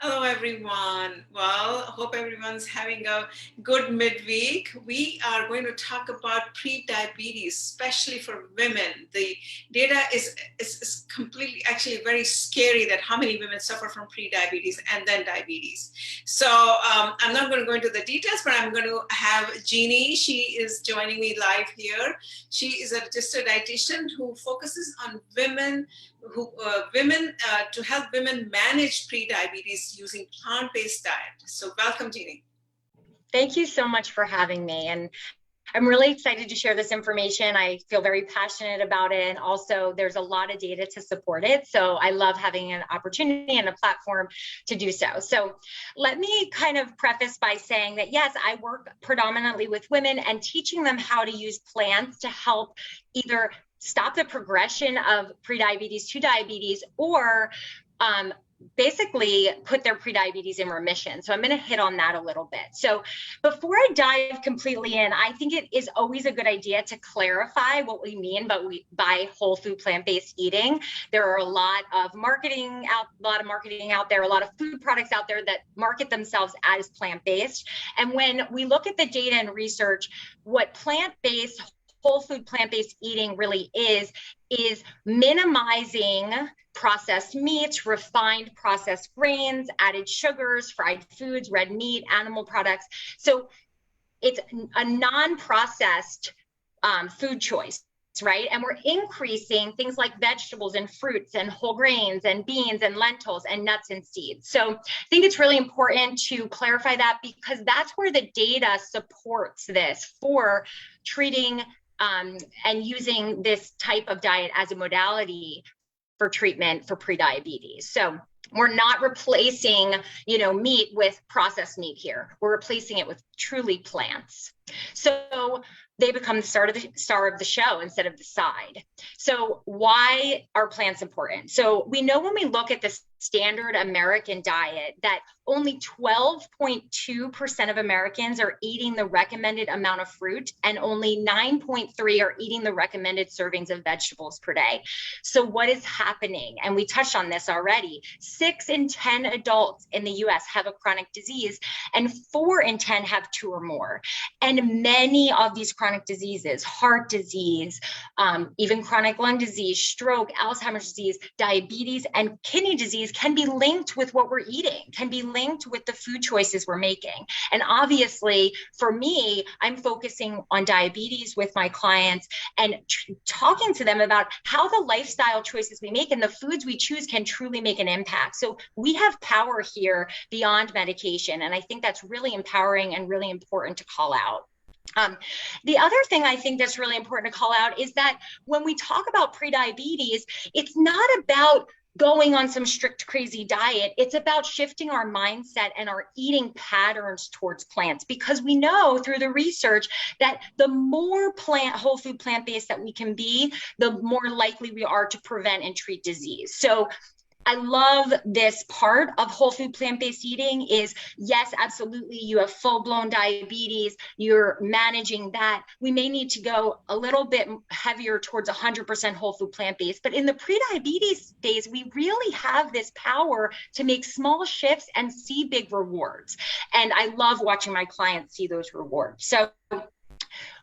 Hello, everyone. Well, hope everyone's having a good midweek. We are going to talk about pre-diabetes, especially for women. The data is completely, actually very scary that how many women suffer from pre-diabetes and then diabetes. So I'm not going to go into the details, but I'm going to have Jeannie. She is joining me live here. She is a registered dietitian who focuses on women to help women manage pre-diabetes using plant-based diet. So welcome, Jeannie. Thank you so much for having me. And I'm really excited to share this information. I feel very passionate about it. And also there's a lot of data to support it. So I love having an opportunity and a platform to do so. So let me kind of preface by saying that, yes, I work predominantly with women and teaching them how to use plants to help either stop the progression of prediabetes to diabetes or basically put their prediabetes in remission. So I'm going to hit on that a little bit. So before I dive completely in, I think it is always a good idea to clarify what we mean by whole food plant-based eating. There are a lot of marketing out there, a lot of food products out there that market themselves as plant-based. And when we look at the data and research, what plant-based whole food plant-based eating really is minimizing processed meats, refined processed grains, added sugars, fried foods, red meat, animal products. So it's a non-processed food choice, right? And we're increasing things like vegetables and fruits and whole grains and beans and lentils and nuts and seeds. So I think it's really important to clarify that because that's where the data supports this for treating and using this type of diet as a modality for treatment for prediabetes. So we're not replacing, meat with processed meat here. We're replacing it with truly plants. So they become the star of the show instead of the side. So why are plants important? So we know when we look at the standard American diet that only 12.2% of Americans are eating the recommended amount of fruit and only 9.3 are eating the recommended servings of vegetables per day. So what is happening? And we touched on this already. 6 in 10 adults in the US have a chronic disease and 4 in 10 have 2 or more. And many of these chronic diseases, heart disease, even chronic lung disease, stroke, Alzheimer's disease, diabetes, and kidney disease can be linked with what we're eating, can be linked with the food choices we're making. And obviously, for me, I'm focusing on diabetes with my clients and talking to them about how the lifestyle choices we make and the foods we choose can truly make an impact. So we have power here beyond medication. And I think that's really empowering and really important to call out. The other thing I think that's really important to call out is that when we talk about prediabetes, it's not about going on some strict crazy diet. It's about shifting our mindset and our eating patterns towards plants, because we know through the research that the more whole food plant-based that we can be, the more likely we are to prevent and treat disease. So I love this part of whole food plant-based eating is, yes, absolutely, you have full-blown diabetes, you're managing that. We may need to go a little bit heavier towards 100% whole food plant-based, but in the pre-diabetes days, we really have this power to make small shifts and see big rewards. And I love watching my clients see those rewards. So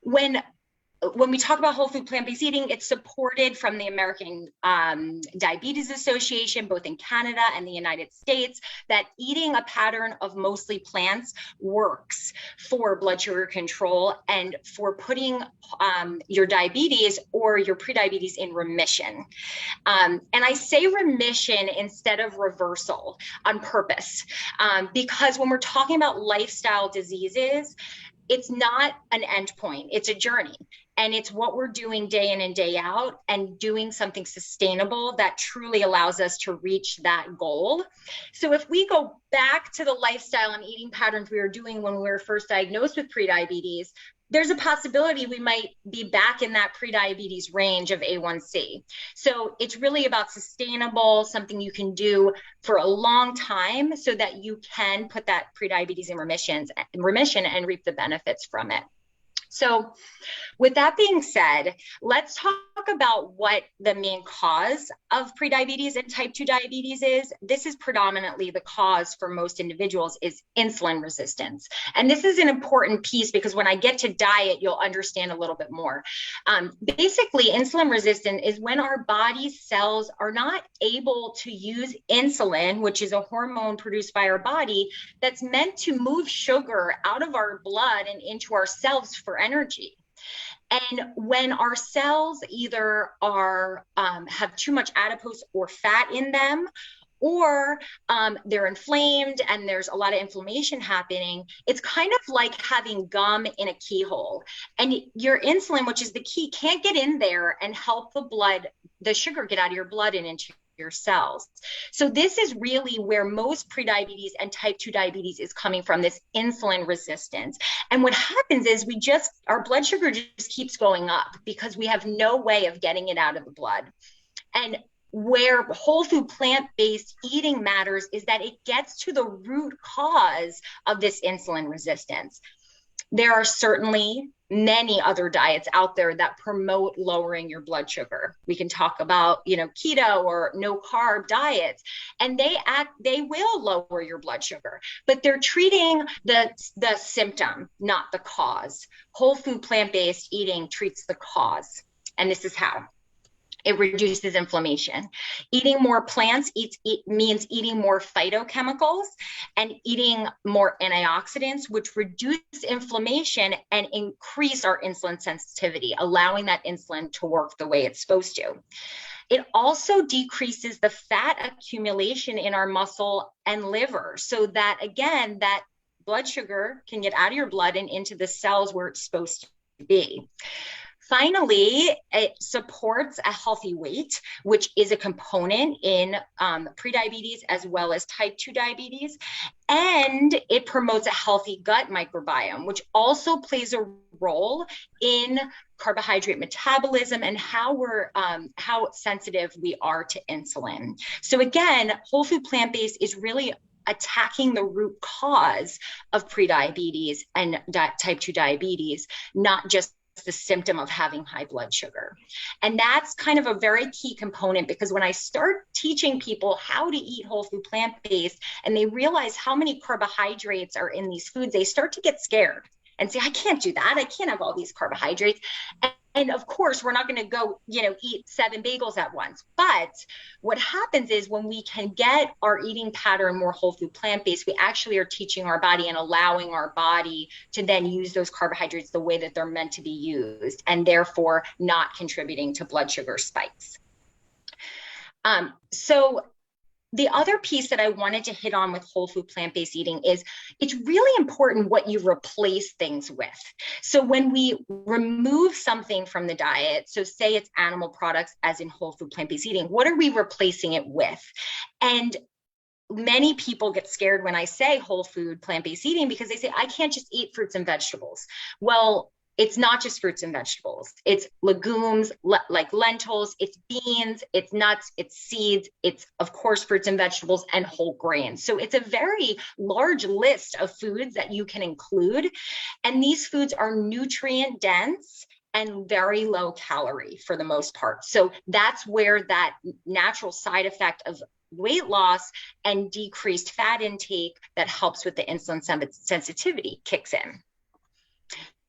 when we talk about whole food plant-based eating, it's supported from the American Diabetes Association, both in Canada and the United States, that eating a pattern of mostly plants works for blood sugar control and for putting your diabetes or your prediabetes in remission. And I say remission instead of reversal on purpose, because when we're talking about lifestyle diseases, it's not an endpoint, it's a journey. And it's what we're doing day in and day out and doing something sustainable that truly allows us to reach that goal. So if we go back to the lifestyle and eating patterns we were doing when we were first diagnosed with prediabetes, there's a possibility we might be back in that prediabetes range of A1C. So it's really about sustainable, something you can do for a long time so that you can put that prediabetes in remission and reap the benefits from it. So with that being said, let's talk about what the main cause of prediabetes and type 2 diabetes is. This is predominantly the cause for most individuals is insulin resistance. And this is an important piece because when I get to diet, you'll understand a little bit more. Basically, insulin resistant is when our body cells are not able to use insulin, which is a hormone produced by our body that's meant to move sugar out of our blood and into our cells for energy. And when our cells either are have too much adipose or fat in them, or they're inflamed and there's a lot of inflammation happening, it's kind of like having gum in a keyhole. And your insulin, which is the key, can't get in there and help the sugar get out of your blood and into your cells. So this is really where most prediabetes and type 2 diabetes is coming from, this insulin resistance. And what happens is our blood sugar just keeps going up because we have no way of getting it out of the blood. And where whole food plant-based eating matters is that it gets to the root cause of this insulin resistance. There are certainly many other diets out there that promote lowering your blood sugar. We can talk about, keto or no carb diets, and they will lower your blood sugar, but they're treating the symptom, not the cause. Whole food plant-based eating treats the cause, and this is how. It reduces inflammation. Eating more plants means eating more phytochemicals and eating more antioxidants, which reduce inflammation and increase our insulin sensitivity, allowing that insulin to work the way it's supposed to. It also decreases the fat accumulation in our muscle and liver, so that, again, that blood sugar can get out of your blood and into the cells where it's supposed to be. Finally, it supports a healthy weight, which is a component in prediabetes as well as type 2 diabetes. And it promotes a healthy gut microbiome, which also plays a role in carbohydrate metabolism and how sensitive we are to insulin. So again, whole food plant-based is really attacking the root cause of prediabetes and type 2 diabetes, not just the symptom of having high blood sugar. And that's kind of a very key component, because when I start teaching people how to eat whole food plant-based and they realize how many carbohydrates are in these foods, they start to get scared and say, I can't do that. I can't have all these carbohydrates. And of course, we're not going to go, eat 7 bagels at once. But what happens is when we can get our eating pattern more whole food plant-based, we actually are teaching our body and allowing our body to then use those carbohydrates the way that they're meant to be used, and therefore not contributing to blood sugar spikes. So the other piece that I wanted to hit on with whole food plant-based eating is it's really important what you replace things with. So when we remove something from the diet, so say it's animal products as in whole food plant-based eating, what are we replacing it with? And many people get scared when I say whole food plant-based eating because they say, I can't just eat fruits and vegetables. Well, it's not just fruits and vegetables. It's legumes, like lentils, it's beans, it's nuts, it's seeds, it's, of course, fruits and vegetables and whole grains. So it's a very large list of foods that you can include. And these foods are nutrient dense and very low calorie for the most part. So that's where that natural side effect of weight loss and decreased fat intake that helps with the insulin sensitivity kicks in.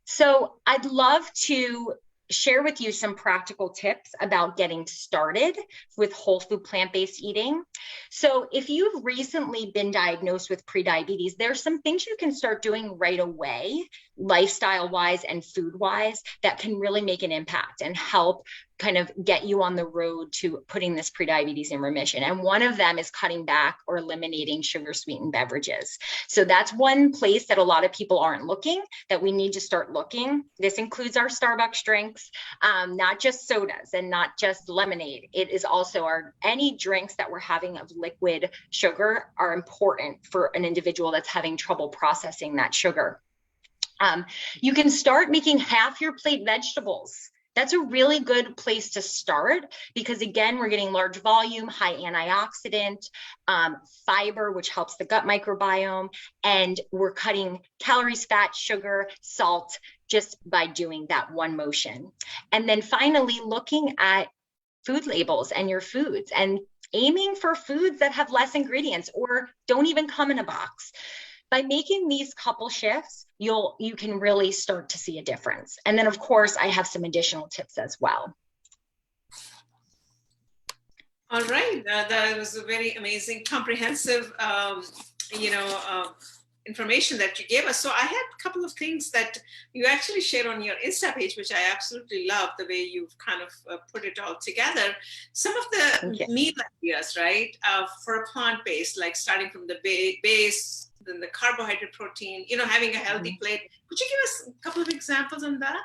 So I'd love to share with you some practical tips about getting started with whole food plant-based eating. So if you've recently been diagnosed with prediabetes, there's some things you can start doing right away, lifestyle-wise and food-wise, that can really make an impact and help kind of get you on the road to putting this prediabetes in remission. And one of them is cutting back or eliminating sugar-sweetened beverages. So that's one place that a lot of people aren't looking, that we need to start looking. This includes our Starbucks drinks, not just sodas and not just lemonade. It is also any drinks that we're having of liquid sugar are important for an individual that's having trouble processing that sugar. You can start making half your plate vegetables That's a really good place to start because, again, we're getting large volume, high antioxidant, fiber, which helps the gut microbiome, and we're cutting calories, fat, sugar, salt just by doing that one motion. And then finally, looking at food labels and your foods and aiming for foods that have less ingredients or don't even come in a box. By making these couple shifts, you can really start to see a difference. And then, of course, I have some additional tips as well. All right, that was a very amazing, comprehensive, information that you gave us. So I had a couple of things that you actually shared on your Insta page, which I absolutely love the way you've kind of put it all together. Some of the meal ideas, right, for a plant-based, like starting from the base, then the carbohydrate, protein, having a healthy plate. Could you give us a couple of examples on that?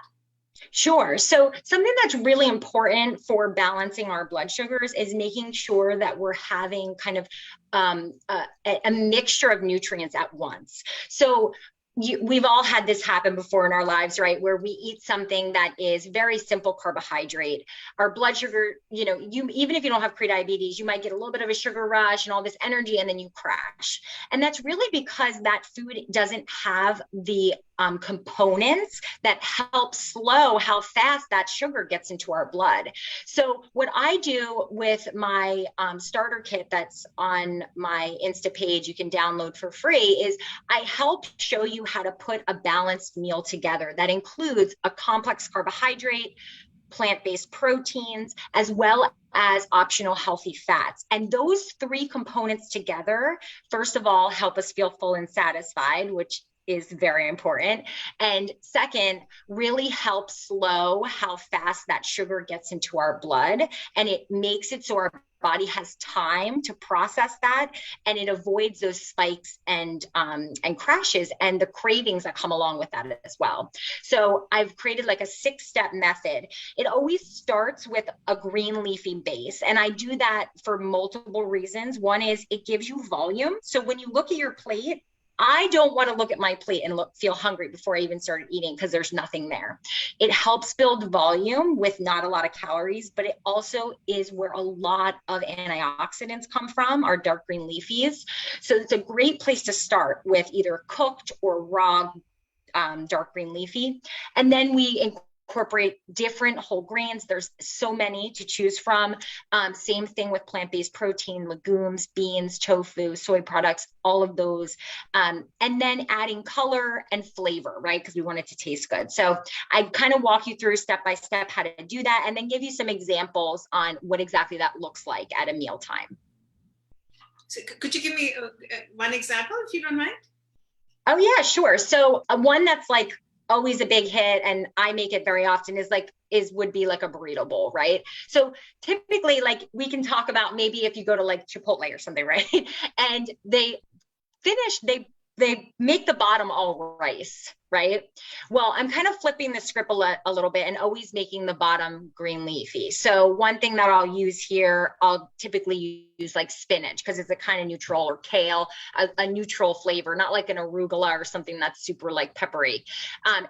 Sure. So something that's really important for balancing our blood sugars is making sure that we're having kind of a mixture of nutrients at once. So we've all had this happen before in our lives, right? Where we eat something that is very simple carbohydrate. Our blood sugar, even if you don't have prediabetes, you might get a little bit of a sugar rush and all this energy, and then you crash. And that's really because that food doesn't have the components that help slow how fast that sugar gets into our blood. So what I do with my starter kit that's on my Insta page, you can download for free, is I help show you how to put a balanced meal together that includes a complex carbohydrate, plant-based proteins, as well as optional healthy fats. And those three components together, first of all, help us feel full and satisfied, which is very important. And second, really help slow how fast that sugar gets into our blood. And it makes it so our body has time to process that, and it avoids those spikes and crashes and the cravings that come along with that as well. So I've created like a 6-step method. It always starts with a green leafy base. And I do that for multiple reasons. One is it gives you volume. So when you look at your plate, I don't want to look at my plate and feel hungry before I even started eating because there's nothing there. It helps build volume with not a lot of calories, but it also is where a lot of antioxidants come from, our dark green leafies. So it's a great place to start with either cooked or raw dark green leafy. And then we incorporate different whole grains. There's so many to choose from. Same thing with plant-based protein, legumes, beans, tofu, soy products, all of those. And then adding color and flavor, right? Because we want it to taste good. So I kind of walk you through step by step how to do that, and then give you some examples on what exactly that looks like at a mealtime. So could you give me one example, if you don't mind? Oh yeah, sure. So one that's like always a big hit, and I make it very often, would be like a burrito bowl, right? So typically, like, we can talk about maybe if you go to like Chipotle or something, right? And they make the bottom all rice, right? Well, I'm kind of flipping the script a little bit and always making the bottom green leafy. So one thing that I'll use here, I'll typically use like spinach because it's a kind of neutral, or kale, a neutral flavor, not like an arugula or something that's super like peppery.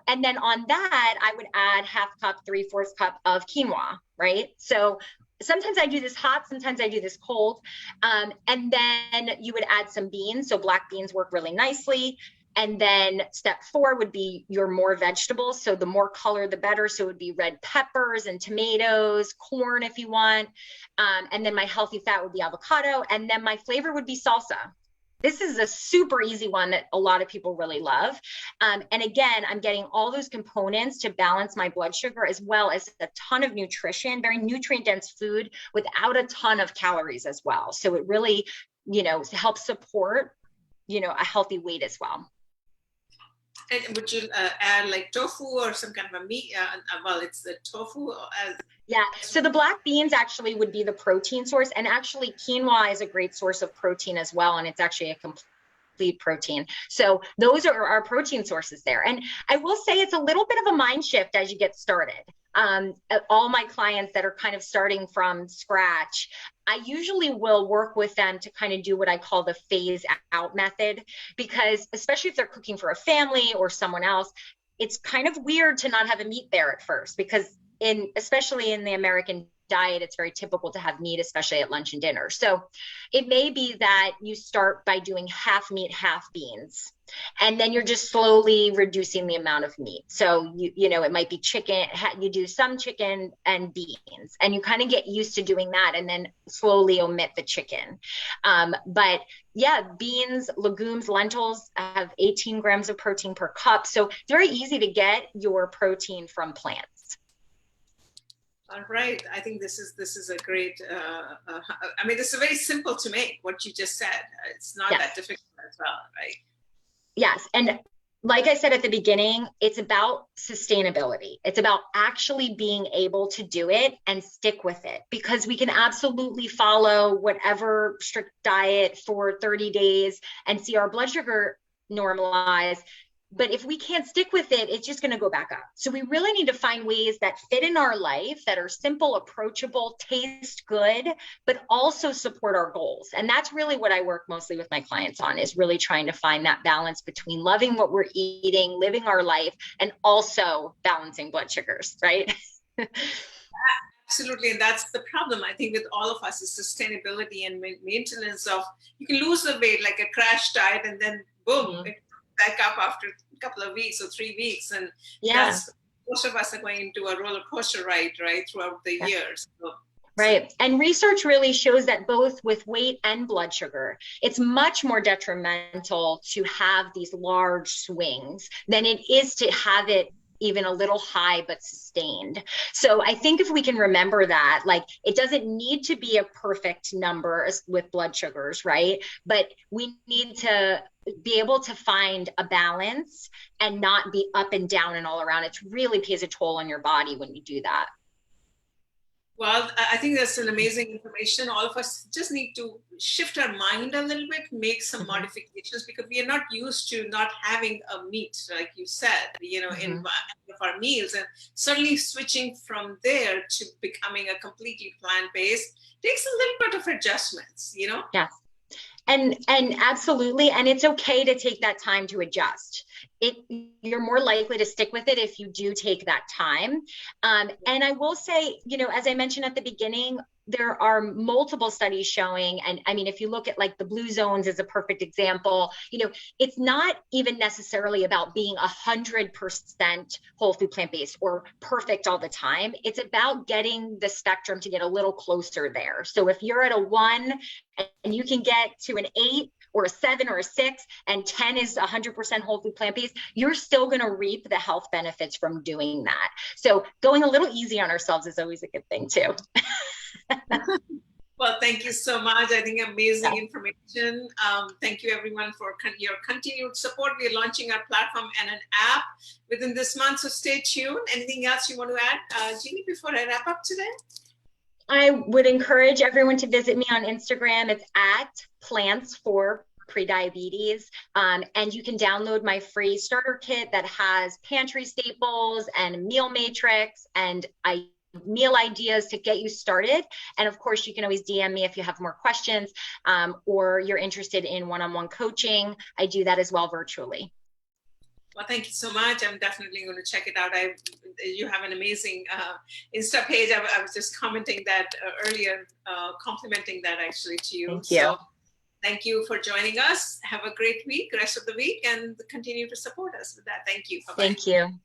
And then on that, I would add 1/2 cup, 3/4 cup of quinoa, right? So sometimes I do this hot, sometimes I do this cold. And then you would add some beans. So black beans work really nicely. And then step 4 would be your more vegetables. So the more color, the better. So it would be red peppers and tomatoes, corn if you want. And then my healthy fat would be avocado. And then my flavor would be salsa. This is a super easy one that a lot of people really love. And again, I'm getting all those components to balance my blood sugar, as well as a ton of nutrition, very nutrient dense food without a ton of calories as well. So it really, helps support, a healthy weight as well. And would you add like tofu or some kind of a meat? Well, it's the tofu. Yeah, so the black beans actually would be the protein source, and actually quinoa is a great source of protein as well, and it's actually a complete protein. So those are our protein sources there. And I will say it's a little bit of a mind shift as you get started. All my clients that are kind of starting from scratch, I usually will work with them to kind of do what I call the phase out method, because especially if they're cooking for a family or someone else, it's kind of weird to not have a meat there at first, because especially in the American diet, it's very typical to have meat, especially at lunch and dinner. So it may be that you start by doing half meat, half beans, and then you're just slowly reducing the amount of meat. So you know, it might be chicken, you do some chicken and beans, and you kind of get used to doing that, and then slowly omit the chicken. But yeah, beans, legumes, lentils have 18 grams of protein per cup. So it's very easy to get your protein from plants. All right. I think this is a great, I mean, this is very simple to make, what you just said. It's not that difficult as well, right? Yes. And like I said at the beginning, it's about sustainability. It's about actually being able to do it and stick with it, because we can absolutely follow whatever strict diet for 30 days and see our blood sugar normalize. But if we can't stick with it, it's just going to go back up. So we really need to find ways that fit in our life, that are simple, approachable, taste good, but also support our goals. And that's really what I work mostly with my clients on, is really trying to find that balance between loving what we're eating, living our life, and also balancing blood sugars, right? Absolutely. And that's the problem, I think, with all of us, is sustainability and maintenance of, you can lose the weight like a crash diet, and then boom, it back up after a couple of weeks or 3 weeks. And most of us are going into a roller coaster ride, right, throughout the years. Right. And research really shows that both with weight and blood sugar, it's much more detrimental to have these large swings than it is to have it even a little high but sustained. So I think if we can remember that, like, it doesn't need to be a perfect number with blood sugars, right? But we need to be able to find a balance and not be up and down and all around. It really pays a toll on your body when you do that. Well, I think that's an amazing information. All of us just need to shift our mind a little bit, make some modifications, because we are not used to not having a meat, like you said, you know, in our meals. And suddenly switching from there to becoming a completely plant-based takes a little bit of adjustments, you know? Yes. And absolutely. And it's okay to take that time to adjust. You're more likely to stick with it if you do take that time. And I will say, you know, as I mentioned at the beginning, there are multiple studies showing, and I mean, if you look at like the blue zones as a perfect example, you know, it's not even necessarily about being 100% whole food plant-based or perfect all the time. It's about getting the spectrum to get a little closer there. So if you're at a 1 and you can get to an 8 or a 7 or a 6, and 10 is 100% whole food plant-based, you're still going to reap the health benefits from doing that. So going a little easy on ourselves is always a good thing too. Well, thank you so much. I think amazing information. Thank you everyone for your continued support. We are launching our platform and an app within this month, so stay tuned. Anything else you want to add, Jeannie, before I wrap up today? I would encourage everyone to visit me on Instagram. It's at Plants for Prediabetes. And you can download my free starter kit that has pantry staples and meal matrix and meal ideas to get you started. And of course, you can always DM me if you have more questions, or you're interested in one-on-one coaching. I do that as well virtually. Well, thank you so much. I'm definitely going to check it out. You have an amazing Insta page. I was just commenting that earlier, complimenting that actually to you. Thank you. So thank you for joining us. Have a great week, rest of the week, and continue to support us with that. Thank you. Bye-bye. Thank you.